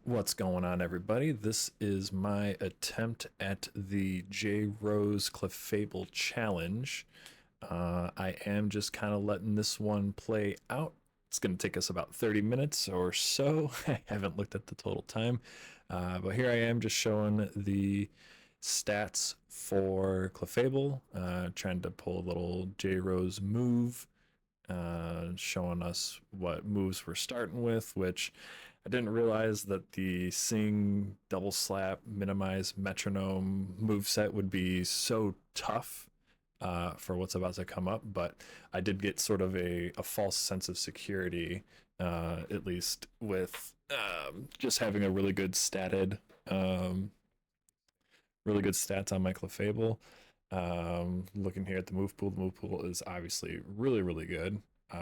What's going on, everybody? This is my attempt at the J Rose Clefable challenge. I am just kind of letting this one play out. It's going to take us about 30 minutes or so. I haven't looked at the total time, but here I am just showing the stats for Clefable, trying to pull a little J Rose move, showing us what moves we're starting with, which I didn't realize that the sing, double slap, minimize, metronome move set would be so tough for what's about to come up, but I did get sort of a false sense of security, at least with just having a um, really good stats on my Clefable. Looking here at the move pool is obviously really, really good.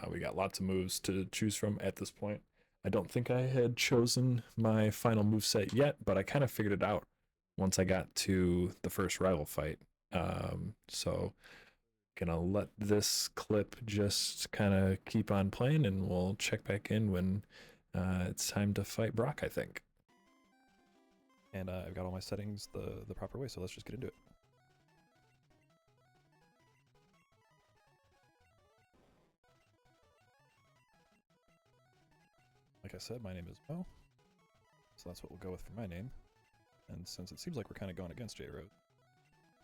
We got lots of moves to choose from at this point. I don't think I had chosen my final move set yet, but I kind of figured it out once I got to the first rival fight. So gonna let this clip just kind of keep on playing, and we'll check back in when it's time to fight Brock, I think. And I've got all my settings the proper way, so let's just get into it. Like I said, my name is Mo, so that's what we'll go with for my name. And since it seems like we're kind of going against J-Rose,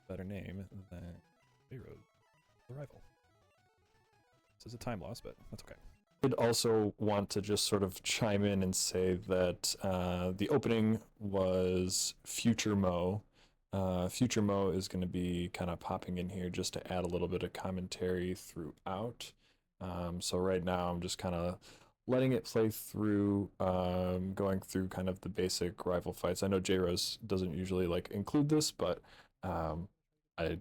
better name than J-Rose, the rival. This is a time loss, but that's okay. I did also want to just sort of chime in and say that the opening was Future Mo. Future Mo is going to be kind of popping in here just to add a little bit of commentary throughout. So right now I'm just kind of letting it play through, going through kind of the basic rival fights. I know J-Rose doesn't usually like include this, but I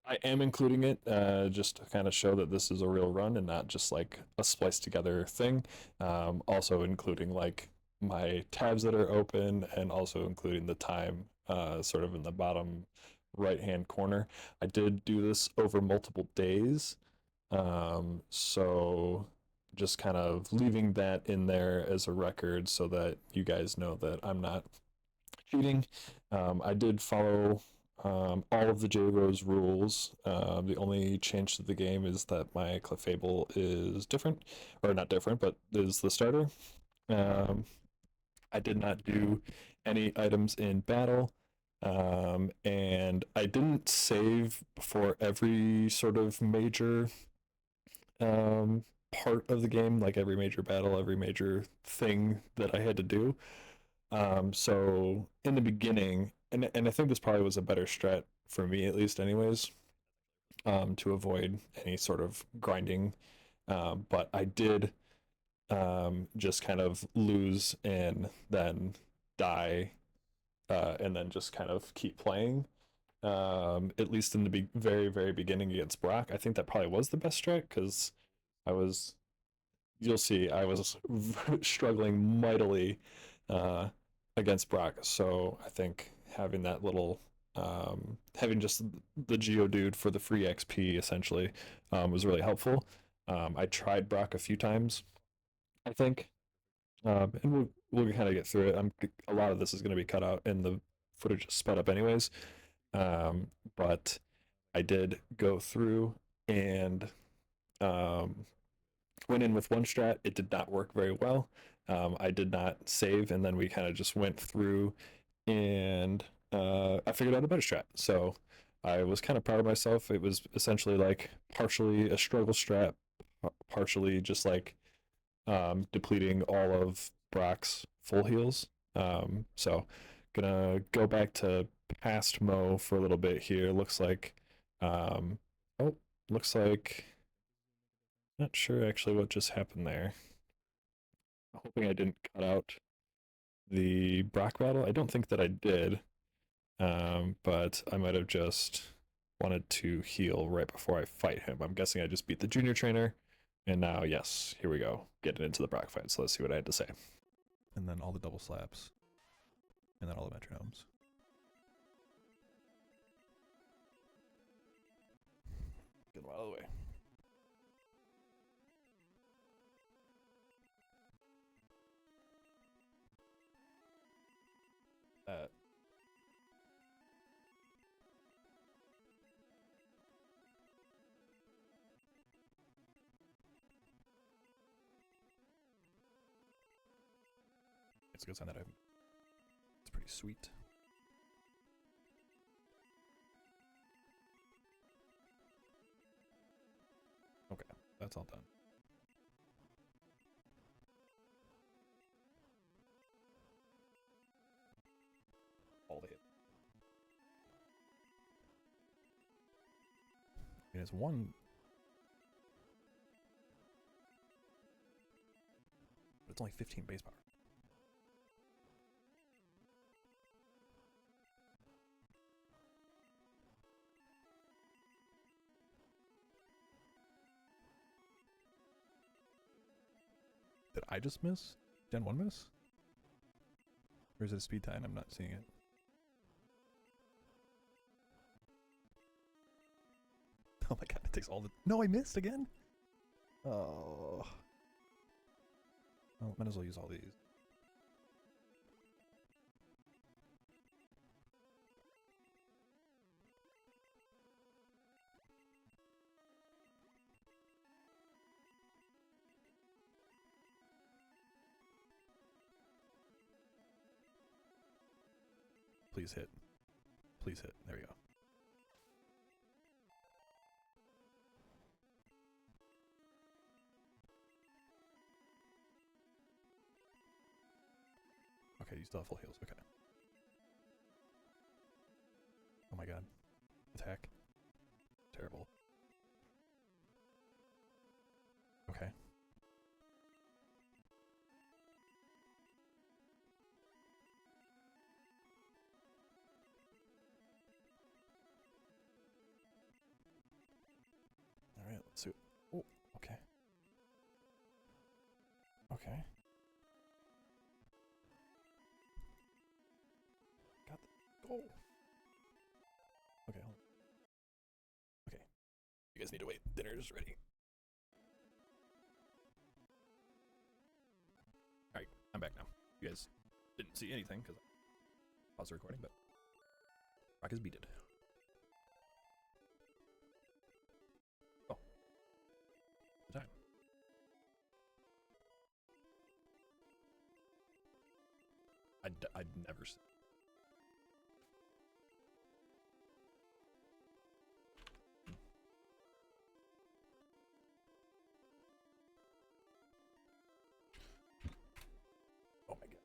I am including it just to kind of show that this is a real run and not just like a spliced together thing. Also including like my tabs that are open and also including the time sort of in the bottom right hand corner. I did do this over multiple days. So just kind of leaving that in there as a record so that you guys know that I'm not cheating. I did follow all of the J Rose rules. The only change to the game is that my Clefable is different, or not different, but is the starter. Um, I did not do any items in battle, and I didn't save for every sort of major part of the game, like every major battle, every major thing that I had to do. So in the beginning, and I think this probably was a better strat for me at least, anyways, to avoid any sort of grinding. But I did just kind of lose and then die, and then just kind of keep playing. At least in the very, very beginning against Brock, I think that probably was the best strat because I was, you'll see, I was struggling mightily uh, against Brock. So I think having that little, having just the Geodude for the free XP essentially was really helpful. I tried Brock a few times, I think, and we'll kind of get through it. A lot of this is going to be cut out and the footage is sped up anyways. Um, but I did go through and um, went in with one strat. It did not work very well. I did not save, and then we kind of just went through, and I figured out a better strat. So I was kind of proud of myself. It was essentially like partially a struggle strat, partially just like depleting all of Brock's full heals. So gonna go back to past Mo for a little bit here. Um, oh, looks like not sure actually what just happened there. Hoping I didn't cut out the Brock battle. I don't think that I did, but I might have just wanted to heal right before I fight him. I'm guessing I just beat the junior trainer, and now, yes, here we go, getting into the Brock fight. So let's see what I had to say. And then all the double slaps, and then all the metronomes. Get them out of the way. It's a good sign that it's pretty sweet. Okay, that's all done. All the hit. And it's one. But it's only 15 base power. Did I just miss? Gen 1 miss? Or is it a speed tie and I'm not seeing it? Oh my god, it takes all the... No, I missed again? Oh. Well, might as well use all these. Please hit. Please hit. There we go. Okay, you still have full heals. Okay. Oh my god. Attack. Terrible. Okay. Alright, let's see. Oh, okay. Okay. Got the... Oh! Okay, hold on. Okay. You guys need to wait. Dinner's ready. Alright, I'm back now. You guys didn't see anything because I paused the recording, but Rock is beated. Oh. The time. I'd never seen. Oh my god.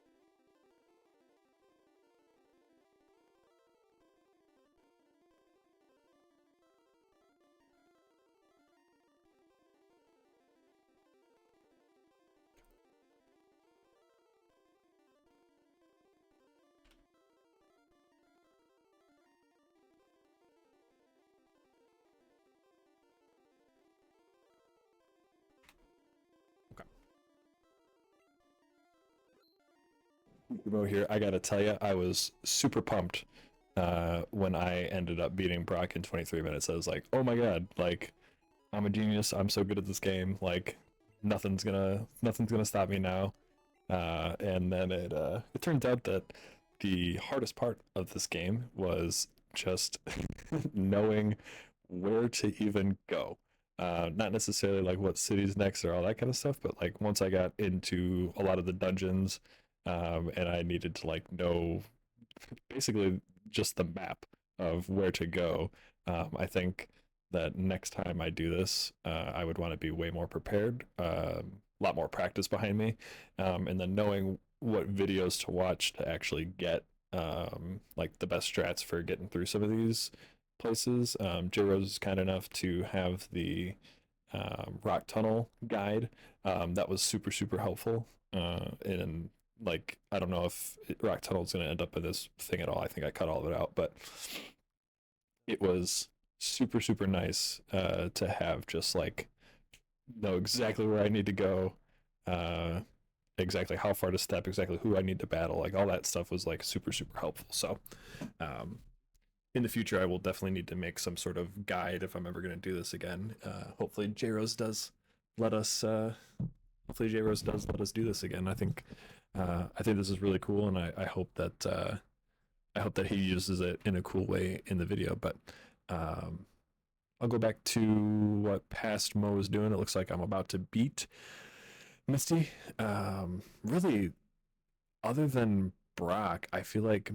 Here, I gotta tell you, I was super pumped when I ended up beating Brock in 23 minutes. I was like, oh my god, like, I'm a genius. I'm so good at this game. Like, nothing's gonna stop me now. And then it turns out that the hardest part of this game was just knowing where to even go. Not necessarily like what city's next or all that kind of stuff, but like once I got into a lot of the dungeons, and I needed to like know basically just the map of where to go. I think that next time I do this, I would want to be way more prepared, a lot more practice behind me, and then knowing what videos to watch to actually get like the best strats for getting through some of these places. J-Rose is kind enough to have the rock tunnel guide. That was super helpful. And like, I don't know if rock tunnel is going to end up in this thing at all. I think I cut all of it out, but it was super nice to have just like know exactly where I need to go, uh, exactly how far to step, exactly who I need to battle. Like all that stuff was like super helpful. So in the future, I will definitely need to make some sort of guide if I'm ever going to do this again. Hopefully J-Rose does let us do this again. I think this is really cool, and I hope that he uses it in a cool way in the video. But I'll go back to what past Mo was doing. It looks like I'm about to beat Misty. Really other than Brock, I feel like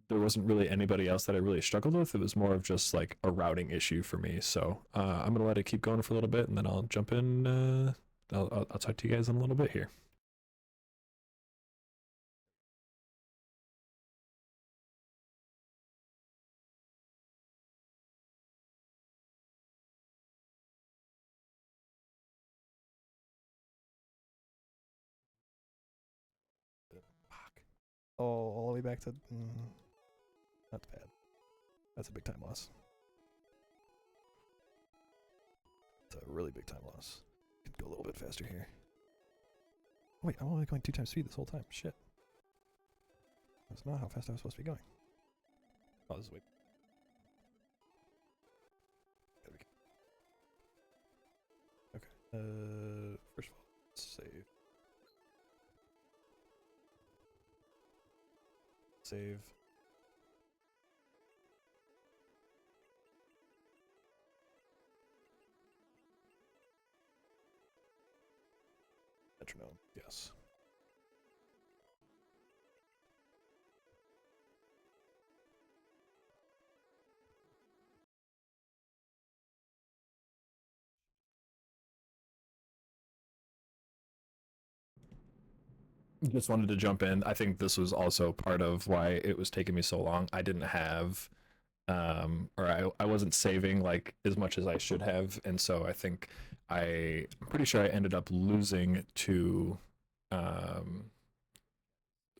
there wasn't really anybody else that I really struggled with. It was more of just like a routing issue for me. So I'm gonna let it keep going for a little bit, and then I'll jump in. I'll talk to you guys in a little bit here. Fuck. Oh, all the way back to. That's bad. That's a big time loss. It's a really big time loss. Could go a little bit faster here. Oh, wait, I'm only going 2 times speed this whole time. Shit. That's not how fast I was supposed to be going. Oh, this is way. Okay. First of all, let's save. Save. Metronome. Yes. Just wanted to jump in. I think this was also part of why it was taking me so long. I didn't have or I wasn't saving like as much as I should have, and so I think I'm pretty sure I ended up losing to um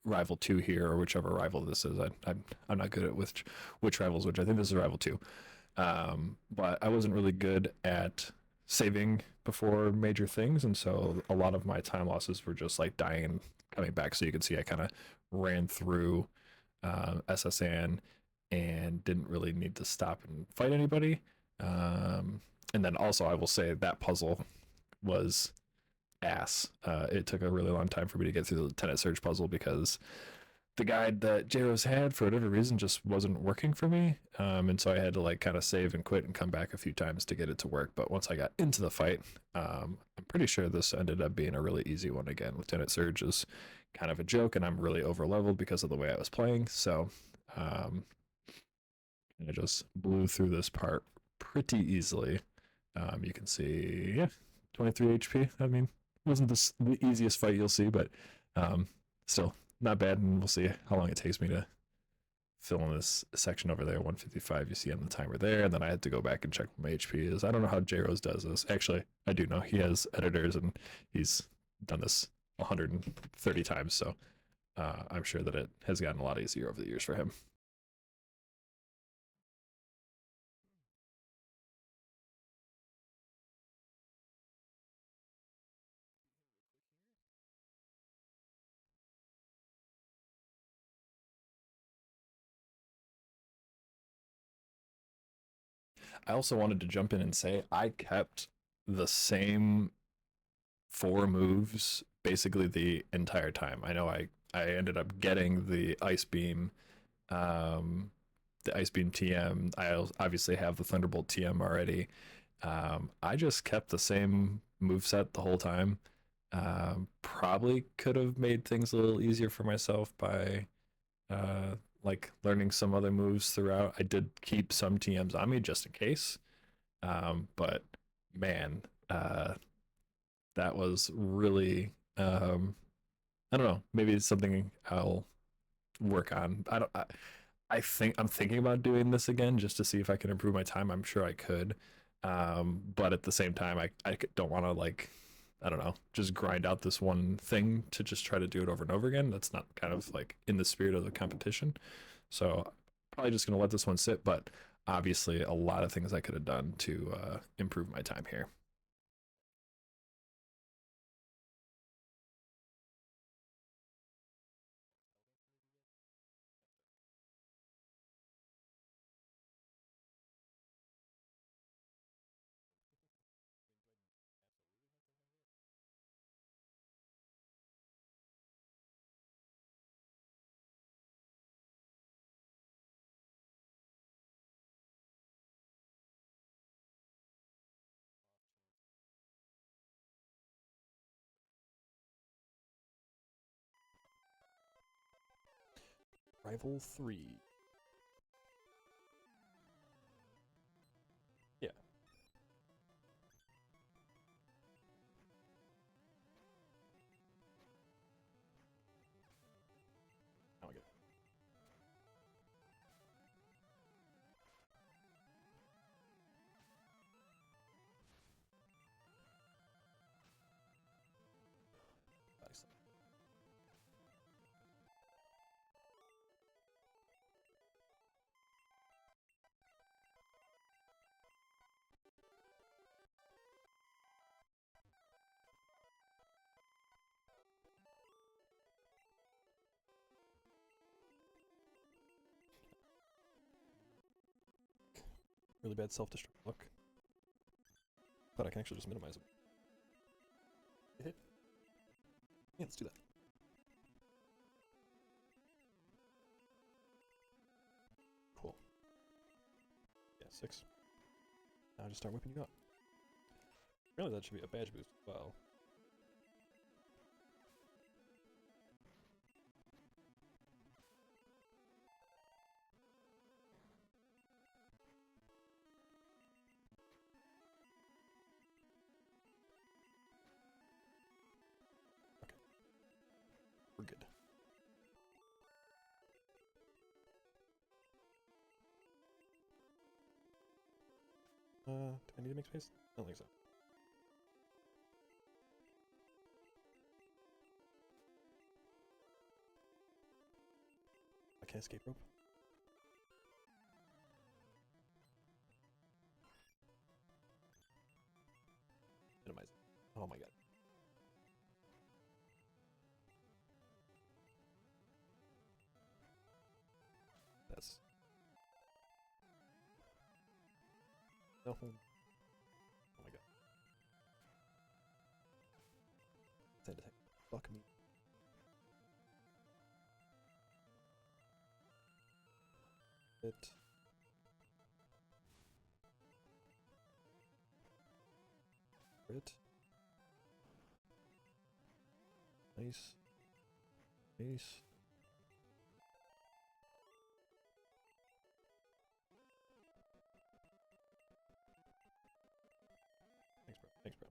rival 2 here, or whichever rival this is. I'm not good at which rivals which. I think this is rival 2. But I wasn't really good at saving before major things, and so a lot of my time losses were just like dying and coming back. So you can see I kind of ran through SSN and didn't really need to stop and fight anybody. And then also, I will say that puzzle was ass. It took a really long time for me to get through the Lieutenant Surge puzzle because the guide that JRO's had for whatever reason just wasn't working for me. And so I had to like kind of save and quit and come back a few times to get it to work. But once I got into the fight, I'm pretty sure this ended up being a really easy one again. Lieutenant Surge is kind of a joke, and I'm really over leveled because of the way I was playing. So um, I just blew through this part pretty easily. You can see, yeah, 23 HP. I mean, wasn't this the easiest fight you'll see, but still not bad. And we'll see how long it takes me to fill in this section over there. 155 you see on the timer there, and then I had to go back and check what my HP is. I don't know how J-Rose does this. Actually, I do know. He has editors, and he's done this 130 times, so I'm sure that it has gotten a lot easier over the years for him. I also wanted to jump in and say I kept the same 4 moves basically the entire time. I know I ended up getting um, the ice beam TM. I obviously have the Thunderbolt TM already. I just kept the same move set the whole time. Probably could have made things a little easier for myself by like learning some other moves throughout. I did keep some TMs on me just in case. But man, that was really I don't know. Maybe it's something I'll work on. I don't. I think I'm thinking about doing this again just to see if I can improve my time. I'm sure I could, but at the same time, I don't want to like I don't know just grind out this one thing to just try to do it over and over again. That's not kind of like in the spirit of the competition. So probably just gonna let this one sit. But obviously, a lot of things I could have done to improve my time here. Rival 3. Yeah. Now I get it. Nice. Really bad self-destruct look. But I can actually just minimize it. Get hit. Yeah, let's do that. Cool. Yeah, 6. Now I just start whipping you up. Really, that should be a badge boost as well. Okay. We're good. Do I need to make space? I don't think so. I can't escape rope. Minimize it. Oh my god. That's... No. Oh my god. Send attack. Fuck me. It. Crit. Nice. Nice. Thanks, bro. Thanks, bro.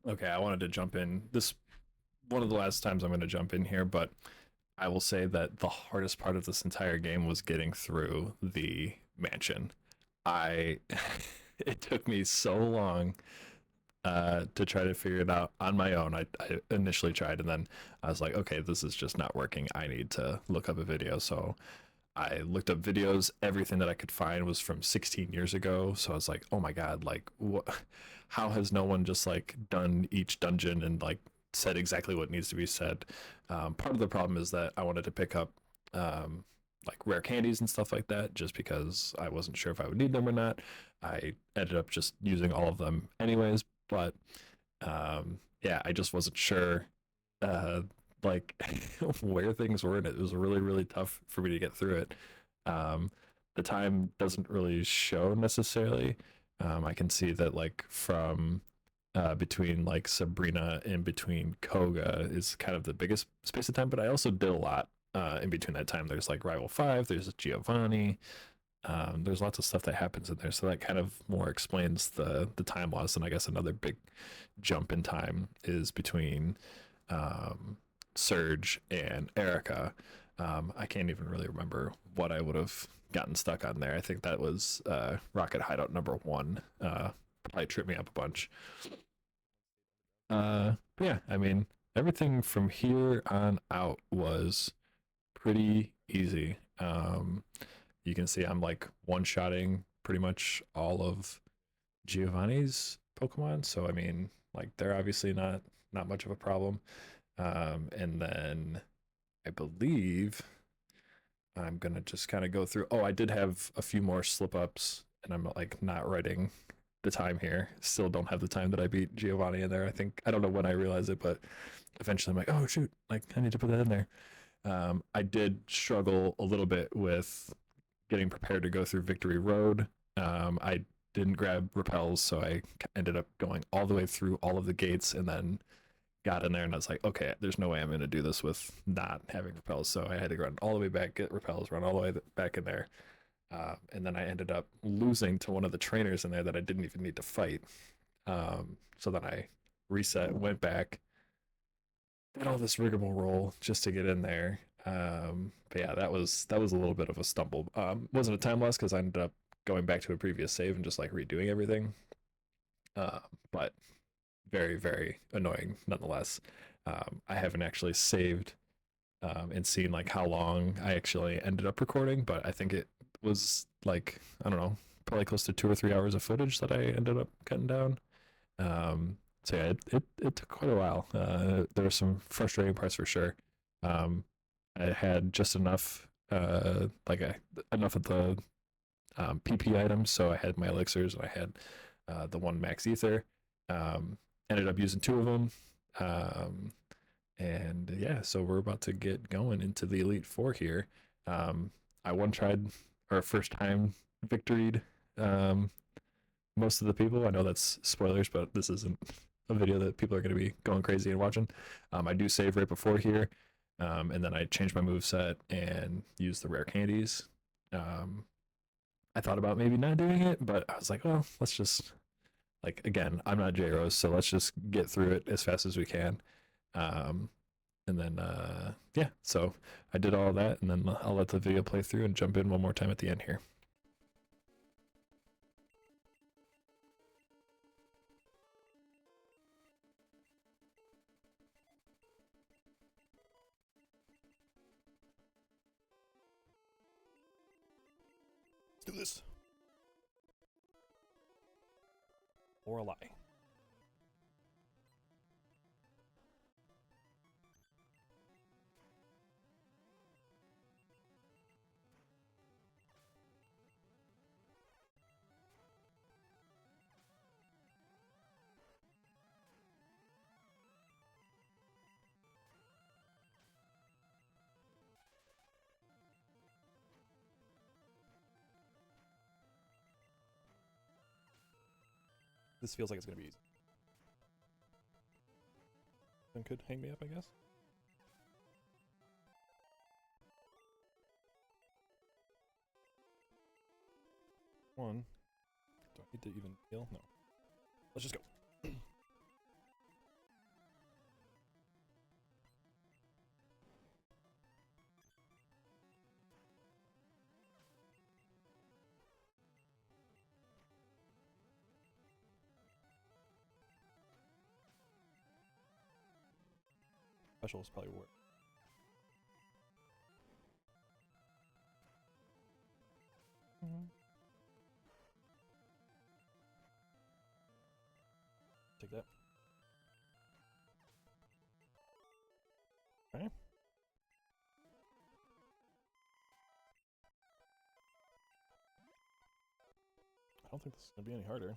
Okay, I wanted to jump in. This one of the last times I'm going to jump in here, but I will say that the hardest part of this entire game was getting through the mansion. I it took me so long to try to figure it out on my own. I initially tried and then I was like, okay, this is just not working. I need to look up a video. So I looked up videos. Everything that I could find was from 16 years ago. So I was like, oh my God, like what, how has no one just like done each dungeon and like said exactly what needs to be said? Part of the problem is that I wanted to pick up, like rare candies and stuff like that, just because I wasn't sure if I would need them or not. I ended up just using all of them anyways, but yeah, I just wasn't sure uh, like where things were, and it was really really tough for me to get through it. Um, the time doesn't really show necessarily. I can see that like from between like Sabrina and between Koga is kind of the biggest space of time, but I also did a lot in between that time. There's like Rival 5, there's Giovanni, there's lots of stuff that happens in there, so that kind of more explains the time loss. And I guess another big jump in time is between um, Surge and Erica. I can't even really remember what I would have gotten stuck on there. I think that was Rocket Hideout number 1. Probably tripped me up a bunch. Yeah, I mean, everything from here on out was pretty easy. You can see I'm like one-shotting pretty much all of Giovanni's Pokemon, so I mean, like they're obviously not much of a problem. And then I believe I'm gonna just kind of go through. Oh, I did have a few more slip ups, and I'm like not writing the time here. Still don't have the time that I beat Giovanni in there. I think I don't know when I realized it, but eventually I'm like, oh shoot, like I need to put that in there. I did struggle a little bit with getting prepared to go through Victory Road. I didn't grab repels, so I ended up going all the way through all of the gates and then got in there and I was like, okay, there's no way I'm going to do this with not having repels. So I had to run all the way back, get repels, run all the way back in there. And then I ended up losing to one of the trainers in there that I didn't even need to fight. So then I reset, went back, did all this rigmarole just to get in there. But yeah, that was a little bit of a stumble. Wasn't a time loss because I ended up going back to a previous save and just like redoing everything. But very very annoying nonetheless. I haven't actually saved and seen like how long I actually ended up recording, but I think it was like I don't know, probably close to 2 or 3 hours of footage that I ended up cutting down. So yeah, it took quite a while. There were some frustrating parts for sure. Um, I had just enough, enough of the PP items, so I had my elixirs and I had the one max ether. Um, Ended up using two of them. Um, and yeah, so we're about to get going into the Elite Four here. I one tried our first time victoried most of the people. I know that's spoilers, but this isn't a video that people are going to be going crazy and watching. I do save right before here, and then I change my move set and use the rare candies. Um, I thought about maybe not doing it, but I was like, well, let's just like again, I'm not J Rose, so let's just get through it as fast as we can. Um, and then yeah, so I did all that, and then I'll let the video play through and jump in one more time at the end here. Let's do this. Or a lie. This feels like it's gonna be easy. Then could hang me up, I guess. One. Do I need to even heal? No. Let's just go. Special is probably worth. Take that. Okay. don't think this is gonna be any harder.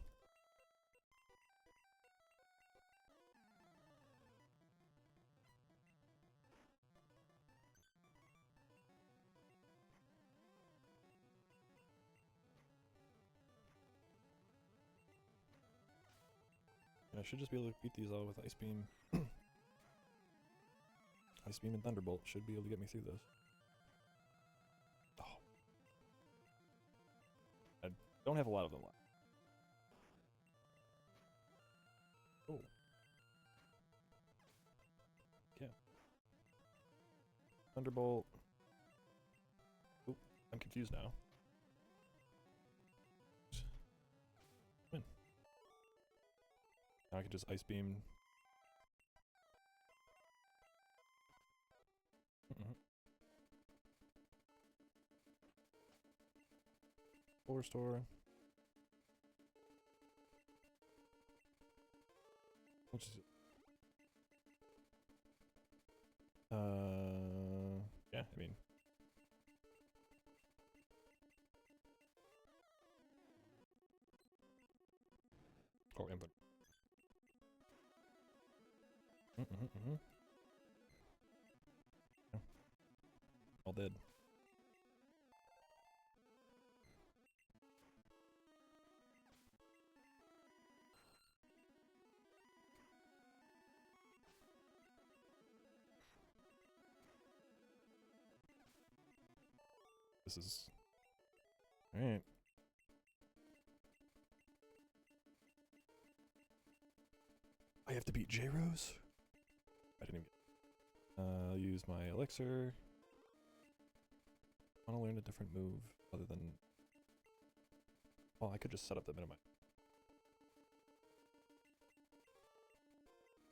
I should just be able to beat these all with Ice Beam. Ice Beam and Thunderbolt should be able to get me through this. Oh. I don't have a lot of them left. Oh. Yeah. Thunderbolt. Oop, I'm confused now. Win. Now I can just Ice Beam. Full Restore. Which is yeah, I mean, core input. Yeah. All dead. This is all right. I have to beat J-Rose? I didn't even get I'll use my elixir. I want to learn a different move other than... Well, I could just set up the minimize.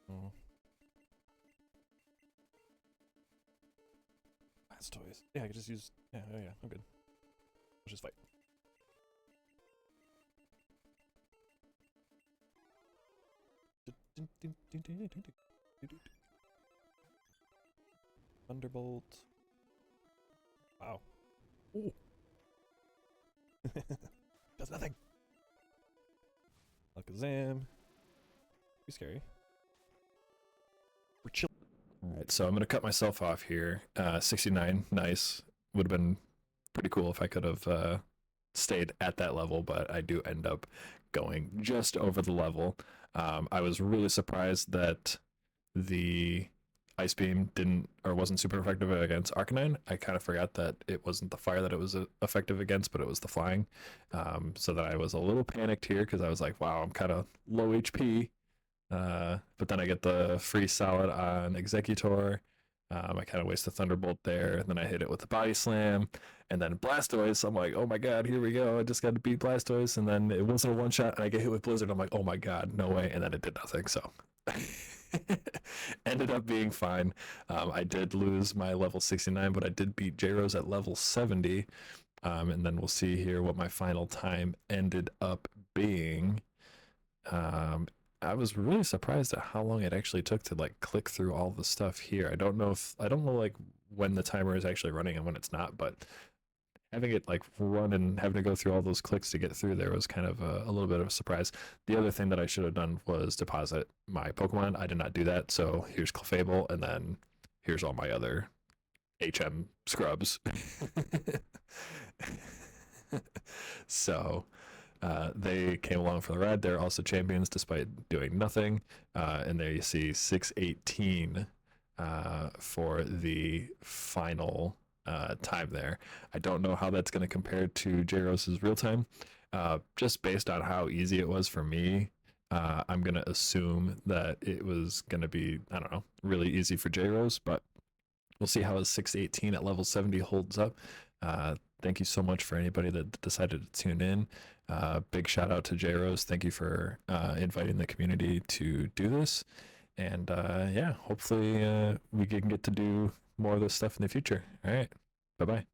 Oh. That's toys. Yeah, I could just use... Yeah, I'm good. Let's just fight. Thunderbolt. Wow. Ooh. Does nothing. Alakazam. Be scary. We're chill. Alright, so I'm gonna cut myself off here. 69, nice. Would have been pretty cool if I could have stayed at that level, but I do end up going just over the level. I was really surprised that the Ice Beam wasn't super effective against Arcanine. I kind of forgot that it wasn't the fire that it was effective against, but it was the flying. So that I was a little panicked here because I was like, wow, I'm kind of low HP. But then I get the free solid on Executor. I kind of waste the Thunderbolt there, and then I hit it with the Body Slam, and then Blastoise. I'm like, oh my god, here we go. I just got to beat Blastoise, and then it wasn't a one-shot, and I get hit with Blizzard. I'm like, oh my god, no way, and then it did nothing, so... Ended up being fine. I did lose my level 69, but I did beat J-Rose at level 70, and then we'll see here what my final time ended up being. I was really surprised at how long it actually took to like click through all the stuff here. I don't know like when the timer is actually running and when it's not, but having it like run and having to go through all those clicks to get through there was kind of a little bit of a surprise. The other thing that I should have done was deposit my Pokemon. I did not do that, so here's Clefable, and then here's all my other HM scrubs. So they came along for the ride. They're also champions despite doing nothing. And there you see 618 for the final time there. I don't know how that's going to compare to J-Rose's real time. Just based on how easy it was for me, I'm going to assume that it was going to be, I don't know, really easy for J-Rose, but we'll see how his 618 at level 70 holds up. Thank you so much for anybody that decided to tune in. Big shout out to J-Rose. Thank you for inviting the community to do this. And yeah, hopefully we can get to do more of this stuff in the future. All right. Bye-bye.